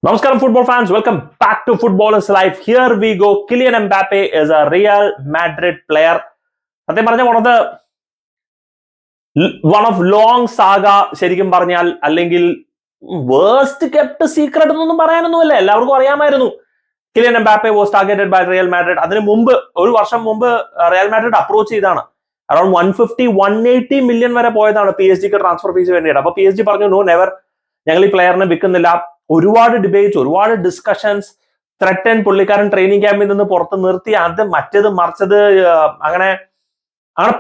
Namaskaram, football fans. Welcome back to Footballers Life. Here we go. Kylian Mbappe is a Real Madrid player. സത്യം പറഞ്ഞ one of long saga ശരിക്കും പറഞ്ഞാൽ അല്ലെങ്കിൽ worst kept secret എന്നൊന്നും പറയാനൊന്നുമില്ല, എല്ലാവർക്കും അറിയാമായിരുന്നു. Kylian Mbappe was targeted by Real Madrid. അതിന് മുമ്പ് ഒരു വർഷം മുമ്പ് റിയൽ മാഡ്രിഡ് അപ്രോച്ച് ചെയ്താണ്. അറൌണ്ട് 150-180 മില്യൺ വരെ പോയതാണ് PSG ട്രാൻസ്ഫർ ഫീസ് വേണ്ടിയിട്ട്. അപ്പൊ PSG പറഞ്ഞു നോ നെവർ, ഞങ്ങൾ ഈ പ്ലെയറിനെ വിൽക്കുന്നില്ല. ഒരുപാട് ഡിബേറ്റ്സ്, ഒരുപാട് ഡിസ്കഷൻസ്, ത്രെറ്റൻ, പുള്ളിക്കാരൻ ട്രെയിനിങ് ക്യാമ്പിൽ നിന്ന് പുറത്ത് നിർത്തി, അത് മറ്റേത് മറിച്ചത്, അങ്ങനെ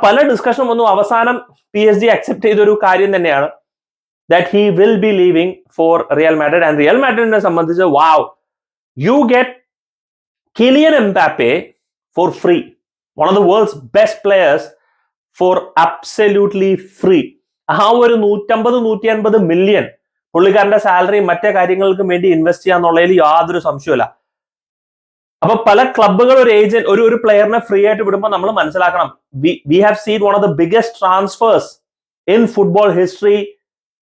പല ഡിസ്കഷനും വന്നു. അവസാനം PSG അക്സെപ്റ്റ് ചെയ്തൊരു കാര്യം തന്നെയാണ് that he will be leaving for Real Madrid. And Real Madrid സംബന്ധിച്ച് wow, you get Kylian Mbappe for free, one of the world's best players for absolutely free. ആ ഒരു 150-150 മില്യൺ പുള്ളിക്കാരന്റെ സാലറി മറ്റേ കാര്യങ്ങൾക്കും വേണ്ടി ഇൻവെസ്റ്റ് ചെയ്യാന്നുള്ളതിൽ യാതൊരു സംശയമില്ല. അപ്പൊ പല ക്ലബുകൾ ഒരു പ്ലെയറിനെ ഫ്രീ ആയിട്ട് വിടുമ്പോൾ നമ്മൾ മനസ്സിലാക്കണം, we have seen one of the biggest transfers in football history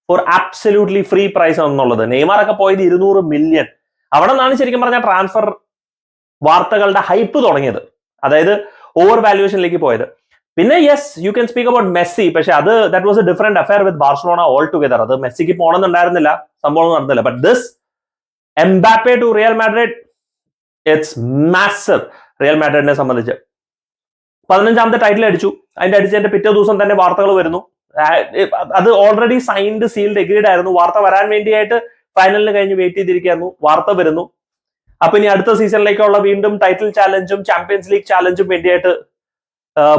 for absolutely free price എന്നുള്ളത്. നെയ്മറൊക്കെ പോയത് 200 മില്യൺ. അവിടെ നിന്നാണ് ശരിക്കും പറഞ്ഞാൽ ട്രാൻസ്ഫർ വാർത്തകളുടെ ഹൈപ്പ് തുടങ്ങിയത്, അതായത് ഓവർ വാല്യുവേഷനിലേക്ക് പോയത്. പിന്നെ yes, you can speak about Messi, പക്ഷെ അത് that was a different affair with Barcelona all together. അത് മെസ്സിക്ക് പോകണമെന്നുണ്ടായിരുന്നില്ല, സംഭവം നടന്നില്ല. But this Mbappe to Real Madrid, it's massive. Real മാഡ്രിഡിനെ സംബന്ധിച്ച് 15ാമത്തെ ടൈറ്റിൽ അടിച്ചു. അടിച്ചതിന്റെ പിറ്റേ ദിവസം തന്നെ വാർത്തകൾ വരുന്നു. അത് ഓൾറെഡി സൈൻഡ് സീൽഡ് എഗ്രീഡ് ആയിരുന്നു. വാർത്ത വരാൻ വേണ്ടിയായിട്ട് ഫൈനലിന് കഴിഞ്ഞ് വെയിറ്റ് ചെയ്തിരിക്കുന്നു. വാർത്ത വരുന്നു. അപ്പൊ ഇനി അടുത്ത സീസണിലേക്കുള്ള വീണ്ടും ടൈറ്റിൽ ചാലഞ്ചും ചാമ്പ്യൻസ് ലീഗ് ചാലഞ്ചും വേണ്ടിയായിട്ട്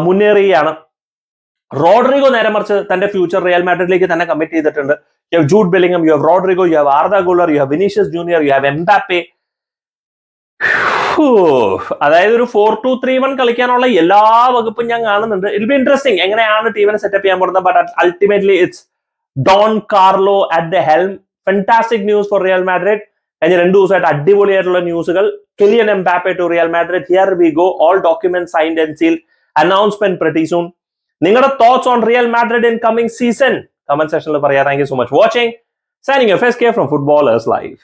മുന്നേറുകയാണ്. റോഡ്രിഗോ നേരെ മറിച്ച് തന്റെ ഫ്യൂച്ചർ റിയൽ മാഡ്രിഡിലേക്ക് തന്നെ കമ്മിറ്റ് ചെയ്തിട്ടുണ്ട്. You have Jude Bellingham, you have Rodrygo, you have Arda Guler, you have Vinicius Junior, you have Mbappe. അതായത് ഒരു 4-2-3-1 കളിക്കാനുള്ള എല്ലാ വകുപ്പും ഞാൻ കാണുന്നുണ്ട്. ഇറ്റ് ബി ഇൻട്രസ്റ്റിംഗ് എങ്ങനെയാണ് ടീമിനെ സെറ്റപ്പ് ചെയ്യാൻ പോകുന്നത്. But ultimately it's Don Carlo at the helm. Fantastic news for Real Madrid. കഴിഞ്ഞ 2 ദിവസമായിട്ട് അടിപൊളിയായിട്ടുള്ള ന്യൂസുകൾ. Kylian Mbappe to Real Madrid, here we go. All document signed and sealed. Announcement pretty soon. നിങ്ങളുടെ thoughts on Real Madrid in coming season comment section പറയാം. Thank you so much for watching. Signing off, SK from Footballers Life.